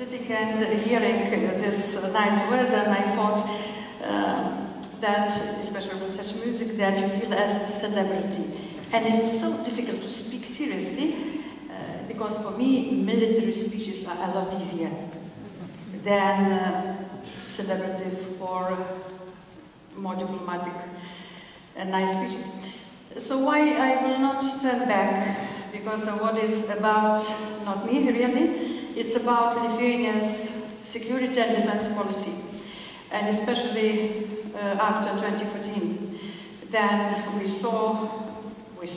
sitting and hearing this nice words, and I thought that, especially with such music, that you feel as a celebrity. And it's so difficult to speak seriously, because for me, military speeches are a lot easier than celebrative or more diplomatic and nice speeches. So why I will not turn back, because what is about, not me really, it's about Lithuania's security and defense policy, and especially after 2014. Then we saw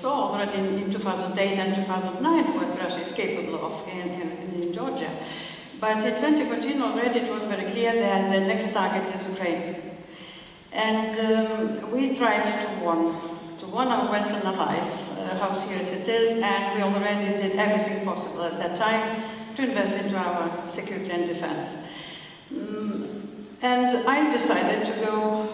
already in 2008 and 2009 what Russia is capable of in Georgia. But in 2014 already it was very clear that the next target is Ukraine. And we tried to warn our Western allies how serious it is, and we already did everything possible at that time to invest into our security and defense. And I decided to go,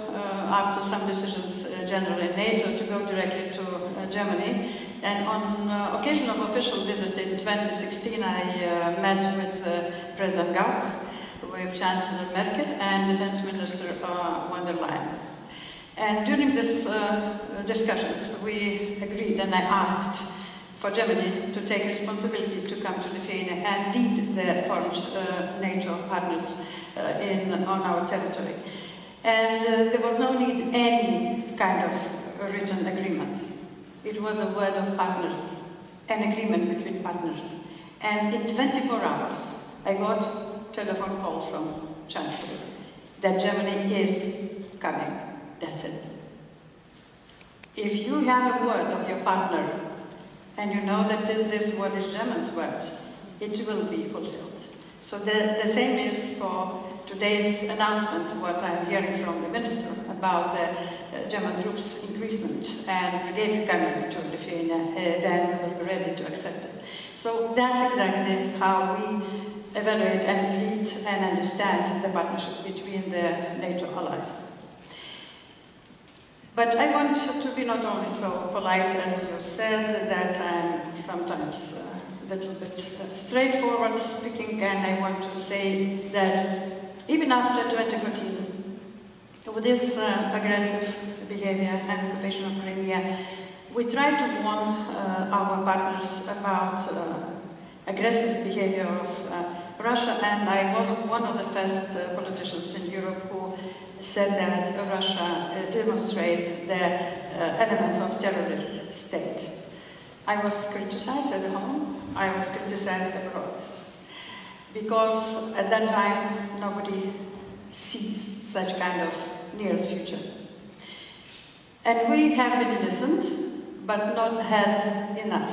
after some decisions generally in NATO, to go directly to Germany. And on occasion of official visit in 2016, I met with President Gauck, with Chancellor Merkel, and Defense Minister von der Leyen. And during these discussions, we agreed, and I asked for Germany to take responsibility to come to Lithuania and lead the foreign NATO partners on our territory. And there was no need any kind of written agreements. It was a word of partners, an agreement between partners. And in 24 hours, I got a telephone call from Chancellor that Germany is coming. That's it. If you have a word of your partner, and you know that this word is German's word, it will be fulfilled. So the same is for today's announcement, what I'm hearing from the minister about the German troops increasement and brigade coming to Lithuania, then we will be ready to accept it. So that's exactly how we evaluate and treat and understand the partnership between the NATO allies. But I want to be not only so polite as you said, that I'm sometimes a little bit straightforward speaking, and I want to say that even after 2014, with this aggressive behavior and occupation of Crimea, we tried to warn our partners about aggressive behavior of Russia, and I was one of the first politicians in Europe who said that Russia demonstrates the elements of terrorist state. I was criticized at home, I was criticized abroad, because at that time nobody sees such kind of nearest future. And we have been innocent, but not had enough.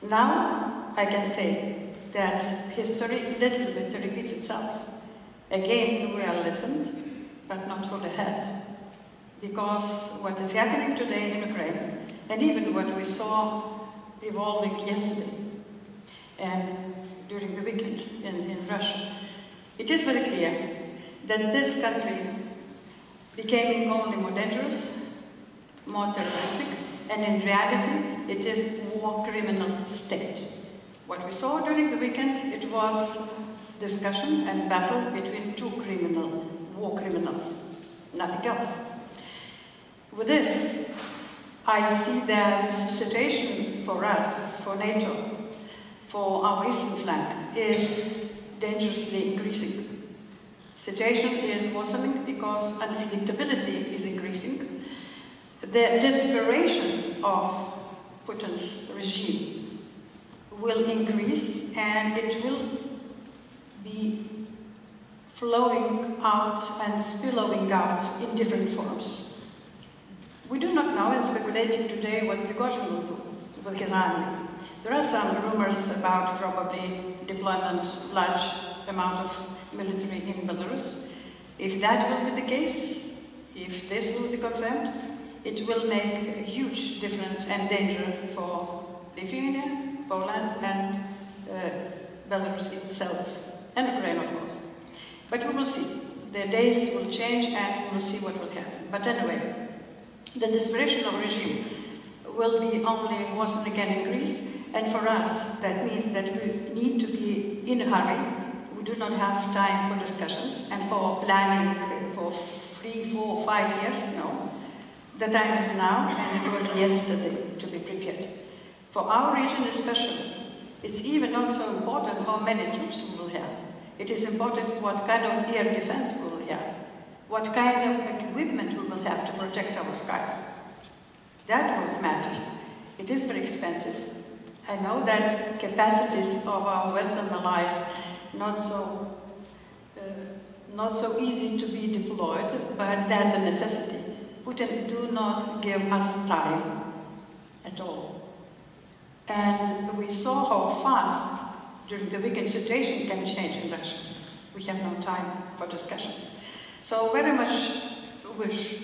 Now I can say that history little bit repeats itself. Again, we are listened, but not for the head. Because what is happening today in Ukraine, and even what we saw evolving yesterday and during the weekend in Russia, it is very clear that this country became only more dangerous, more terroristic, and in reality it is a war criminal state. What we saw during the weekend, it was discussion and battle between two war criminals, nothing else. With this, I see that situation for us, for NATO, for our eastern flank, is dangerously increasing. Situation is worsening because unpredictability is increasing. The desperation of Putin's regime will increase, and it will be flowing out and spilling out in different forms. We do not know, and speculating today, what Prigozhin will do with his army. There are some rumors about probably deployment, large amount of military in Belarus. If that will be the case, if this will be confirmed, it will make a huge difference and danger for Lithuania, Poland, and Belarus itself, and Ukraine, of course. But we will see. The days will change, and we will see what will happen. But anyway, the desperation of regime will be only once again increased, and for us, that means that we need to be in a hurry. We do not have time for discussions and for planning for 3, 4, 5 years, no. The time is now, and it was yesterday to be prepared. For our region especially, it's even not so important how many troops we will have. It is important what kind of air defense we will have, what kind of equipment we will have to protect our skies. That was matters. It is very expensive. I know that capacities of our Western allies not so easy to be deployed, but that's a necessity. Putin do not give us time at all. And we saw how fast, during the weekend, situation can change in Russia. We have no time for discussions. So very much wish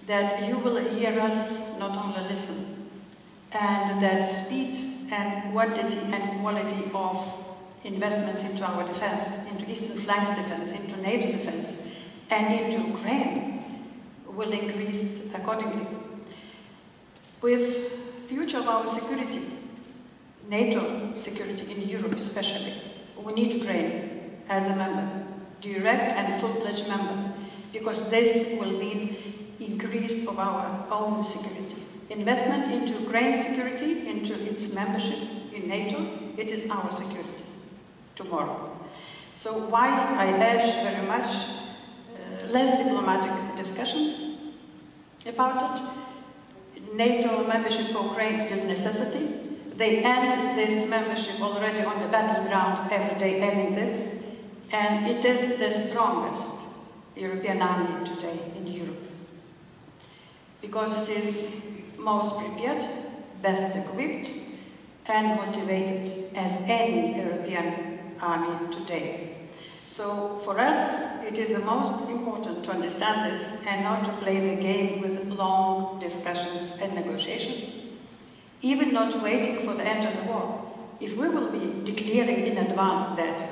that you will hear us, not only listen, and that speed and quantity and quality of investments into our defense, into Eastern Flank defense, into NATO defense, and into Ukraine will increase accordingly. With future of our security, NATO security in Europe especially, we need Ukraine as a member, direct and full-fledged member, because this will mean increase of our own security. Investment into Ukraine's security, into its membership in NATO, it is our security tomorrow. So why I urge very much less diplomatic discussions about it. NATO membership for Ukraine is a necessity. They end this membership already on the battleground every day, ending this, and it is the strongest European army today in Europe, because it is most prepared, best equipped, and motivated as any European army today. So for us, it is the most important to understand this and not to play the game with long discussions and negotiations, even not waiting for the end of the war. If we will be declaring in advance that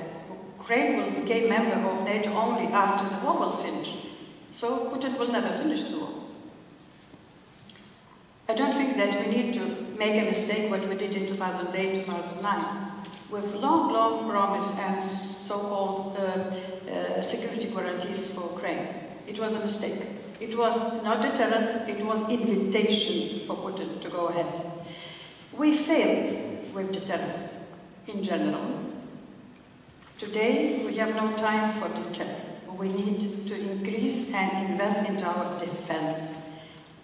Ukraine will become member of NATO only after the war will finish, so Putin will never finish the war. I don't think that we need to make a mistake what we did in 2008, 2009. With long promise and so-called security guarantees for Ukraine. It was a mistake. It was not deterrence, it was invitation for Putin to go ahead. We failed with deterrence in general. Today, we have no time for deterrence. We need to increase and invest into our defense.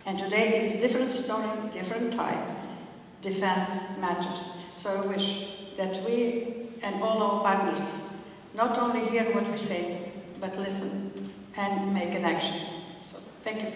And today is a different story, different time. Defense matters. So I wish that we and all our partners not only hear what we say, but listen and make an actions. So, thank you.